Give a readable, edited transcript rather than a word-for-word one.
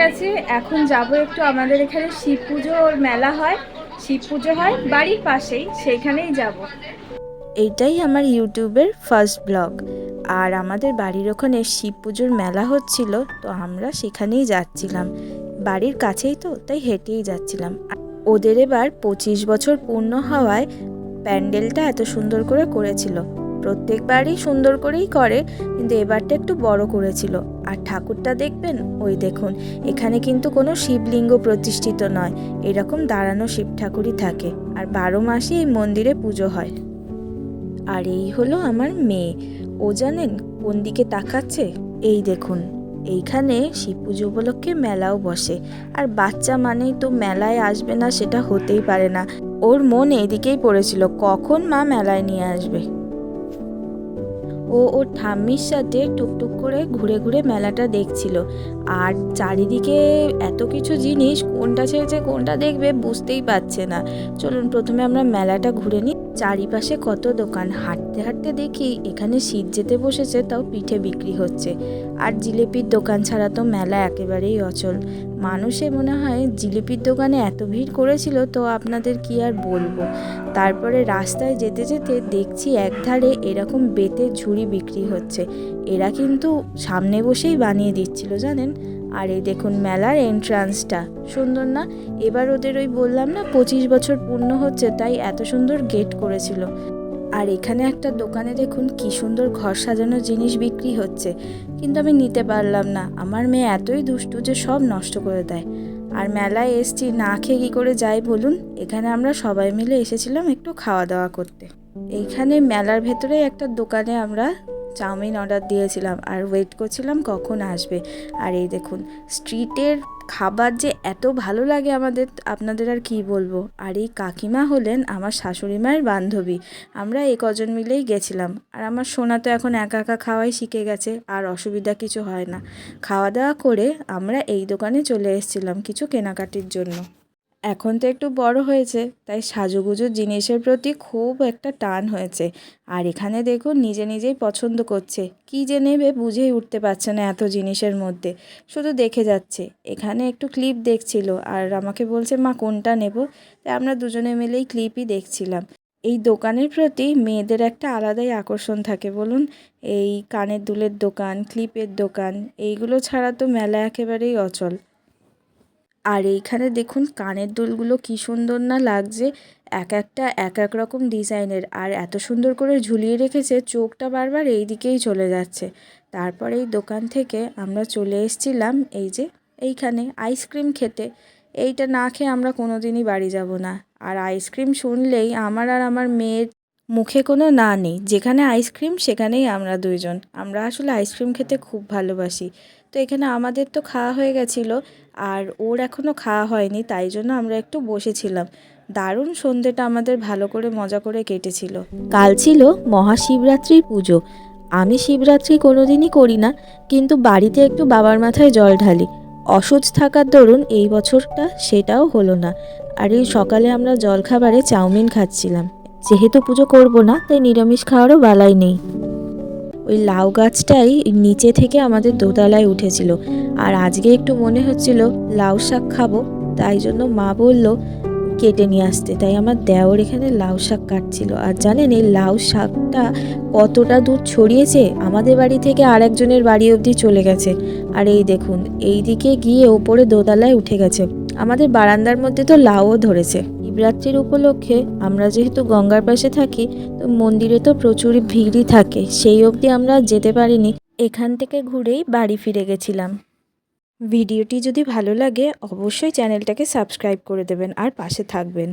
গেছে। এখন যাব একটু, আমাদের এখানে শিব পুজোর মেলা হয়, শিব পুজো হয় বাড়ির পাশেই, সেইখানেই যাব। এইটাই আমার ইউটিউবের ফার্স্ট ব্লগ। আর আমাদের বাড়ির ওখানে শিব পুজোর মেলা হচ্ছিল, তো আমরা সেখানেই যাচ্ছিলাম। বাড়ির কাছেই তো, তাই হেঁটেই যাচ্ছিলাম। ওদের এবার 25 বছর পূর্ণ হওয়ায় প্যান্ডেলটা এত সুন্দর করে করেছিল। প্রত্যেকবারই সুন্দর করেই করে, কিন্তু এবারটা একটু বড় করেছিল। আর ঠাকুরটা দেখবেন, ওই দেখুন, এখানে কিন্তু কোনো শিবলিঙ্গ প্রতিষ্ঠিত নয়, এরকম দাঁড়ানো শিব ঠাকুরই থাকে। আর 12 মাসই এই মন্দিরে পুজো হয়। আর এই হলো আমার মেয়ে, ও জানেন কোন দিকে তাকাচ্ছে? এই দেখুন, এইখানে শিব পুজো উপলক্ষে মেলাও বসে। আর বাচ্চা মানেই তো মেলায় আসবে না, সেটা হতেই পারে না। ওর মন এদিকেই পড়েছিল, কখন মা মেলায় নিয়ে আসবে। ও ওর ঠাম্মির সাথে টুকটুক করে ঘুরে ঘুরে মেলাটা দেখছিল। আর চারিদিকে এত কিছু জিনিস, কোনটা ছেড়েছে কোনটা দেখবে বুঝতেই পারছে না। চলুন প্রথমে আমরা মেলাটা ঘুরে নিই। চারিপাশে কত দোকান, হাঁটতে হাঁটতে দেখি এখানে শীত যেতে বসেছে, তাও পিঠে বিক্রি হচ্ছে। আর জিলিপির দোকান ছাড়া তো মেলা একেবারেই অচল। মানুষে মনে হয় জিলিপির দোকানে এত ভিড় করেছিল, তো আপনাদের কি আর বলবো। তারপরে রাস্তায় যেতে যেতে দেখছি একধারে এরকম বেতের ঝুড়ি বিক্রি হচ্ছে। এরা কিন্তু সামনে বসেই বানিয়ে দিচ্ছিল জানেন। আর এই দেখুন মেলার এন্ট্রান্সটা সুন্দর না? এবার ওদের ওই বললাম না 25 বছর পূর্ণ হচ্ছে, তাই এত সুন্দর গেট করেছিল। আর এখানে একটা দোকানে দেখুন কি সুন্দর ঘর সাজানোর জিনিস বিক্রি হচ্ছে, কিন্তু আমি নিতে পারলাম না। আমার মেয়ে এতই দুষ্টু যে সব নষ্ট করে দেয়। আর মেলায় এসছি, না খেয়ে কী করে যাই বলুন। এখানে আমরা সবাই মিলে এসেছিলাম একটু খাওয়া দাওয়া করতে। এইখানে মেলার ভেতরে একটা দোকানে আমরা চাউমিন অর্ডার দিয়েছিলাম আর ওয়েট করছিলাম কখন আসবে। আর এই দেখুন স্ট্রিটের খাবার যে এত ভালো লাগে আমাদের, আপনাদের আর কি বলবো। আর এই কাকিমা হলেন আমার শাশুড়ি মায়ের বান্ধবী। আমরা এই কজন মিলেই গেছিলাম। আর আমার সোনা তো এখন একা একা খাওয়াই শিখে গেছে, আর অসুবিধা কিছু হয় না। খাওয়া দাওয়া করে আমরা এই দোকানে চলে এসেছিলাম কিছু কেনাকাটির জন্য। এখন তো একটু বড় হয়েছে, তাই সাজুগুজুর জিনিসের প্রতি খুব একটা টান হয়েছে। আর এখানে দেখুন নিজে নিজেই পছন্দ করছে, কী যে নেবে বুঝেই উঠতে পারছে না এত জিনিসের মধ্যে, শুধু দেখে যাচ্ছে। এখানে একটু ক্লিপ দেখছিল আর আমাকে বলছে মা কোনটা নেব, তাই আমরা দুজনে মিলেই ক্লিপই দেখছিলাম। এই দোকানের প্রতি মেয়েদের একটা আলাদাই আকর্ষণ থাকে বলুন। এই কানের দুলের দোকান, ক্লিপের দোকান, এইগুলো ছাড়া তো মেলা একেবারেই অচল। আর এইখানে দেখুন কানের দুলগুলো কি সুন্দর না লাগছে, এক একটা এক এক রকম ডিজাইনের, আর এত সুন্দর করে ঝুলিয়ে রেখেছে, চোখটা বারবার এই দিকেই চলে যাচ্ছে। তারপর এই দোকান থেকে আমরা চলে এসেছিলাম এই যে এইখানে আইসক্রিম খেতে। এইটা না খেয়ে আমরা কোনো দিনই বাড়ি যাব না। আর আইসক্রিম শুনলেই আমার আর আমার মেয়ের মুখে কোনো না নেই, যেখানে আইসক্রিম সেখানেই আমরা দুইজন। আমরা আসলে আইসক্রিম খেতে খুব ভালোবাসি। তো এখানে আমাদের তো খাওয়া হয়ে গেছিলো, আর ওর এখনও খাওয়া হয়নি, তাই জন্য আমরা একটু বসেছিলাম। দারুণ সন্ধেটা আমাদের ভালো করে মজা করে কেটেছিল। কাল ছিল মহাশিবরাত্রির পুজো। আমি শিবরাত্রি কোনোদিনই করি না, কিন্তু বাড়িতে একটু বাবার মাথায় জল ঢালি। অসুস্থ থাকার দরুন এই বছরটা সেটাও হলো না। আর এই সকালে আমরা জলখাবারে চাউমিন খাচ্ছিলাম। যেহেতু পুজো করব না, তাই নিরামিষ খাওয়ারও বালাই নেই। ওই লাউ গাছটাই নিচে থেকে আমাদের দোতলায় উঠেছিল। আর আজকে একটু মনে হচ্ছিল লাউ শাক খাবো, তাই জন্য মা বলল কেটে নিয়ে আসতে। তাই আমার দেওর এখানে লাউ শাক কাটছিল। আর জানেন এই লাউ শাকটা কতটা দূর ছড়িয়েছে, আমাদের বাড়ি থেকে আরেকজনের বাড়ি অবধি চলে গেছে। আর এই দেখুন এই দিকে গিয়ে ওপরে দোতলায় উঠে গেছে। আমাদের বারান্দার মধ্যে তো লাউও ধরেছে। শিবরাত্রির উপলক্ষে আমরা যেহেতু গঙ্গার পাশে থাকি, তো মন্দিরে তো প্রচুর ভিড়ই থাকে, সেই অবধি আমরা যেতে পারিনি। এখান থেকে ঘুরেই বাড়ি ফিরে গেছিলাম। ভিডিওটি যদি ভালো লাগে অবশ্যই চ্যানেলটাকে সাবস্ক্রাইব করে দেবেন আর পাশে থাকবেন।